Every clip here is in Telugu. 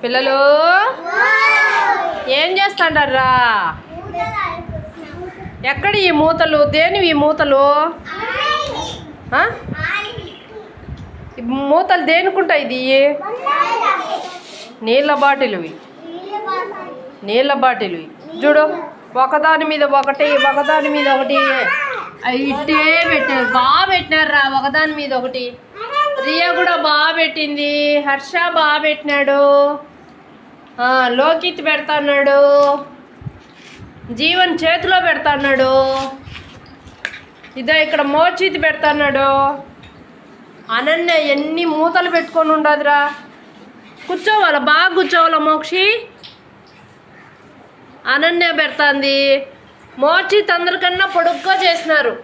పిల్లలు ఏం చేస్తాండారా? ఎక్కడ ఈ మూతలు? దేనివి ఈ మూతలు? మూతలు దేనికుంటాయి? ఇది నీళ్ళ బాటిల్వి. నీళ్ళ బాటిల్వి చూడు, ఒకదాని మీద ఒకటి ఒకదాని మీద ఒకటి ఇట్టే పెట్టారు. బాగా పెట్టినారా ఒకదాని మీద ఒకటి. రియా కూడా బాగా పెట్టింది, హర్ష బాగా పెట్టినాడు, లోకిత్ పెడతాన్నాడు, జీవన్ చేతిలో పెడతాన్నాడు, ఇదో ఇక్కడ మోచిత్ పెడతాన్నాడు. అనన్య ఎన్ని మూతలు పెట్టుకొని ఉండదురా. కూర్చోవాలా, బాగా కూర్చోవాలా మోక్షి. అనన్య పెడతాంది. మోచిత్ అందరికన్నా పొడుగ్గా చేసినారు.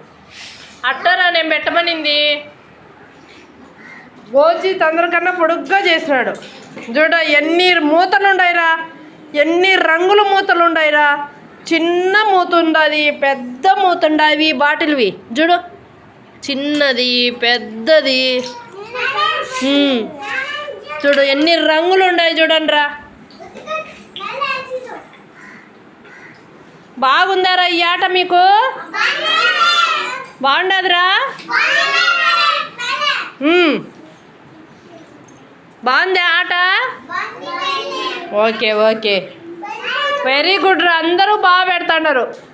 అట్టరా నేను పెట్టమనింది. మోచిత్ అందరికన్నా పొడుగ్గా చేసినాడు. చూడ ఎన్ని మూతలు ఉండయిరా, ఎన్ని రంగుల మూతలు ఉండయిరా. చిన్న మూత ఉండదు, పెద్ద మూత ఉండవి బాటిల్వి. చూడు, చిన్నది పెద్దది. చూడు ఎన్ని రంగులు ఉన్నాయి చూడండి రా. బాగుందారా ఈ ఆట? మీకు బాగుండదురా? బాగుంది ఆట. ఓకే ఓకే, వెరీ గుడ్ రా. అందరూ బాగా పెడతాన్నారు.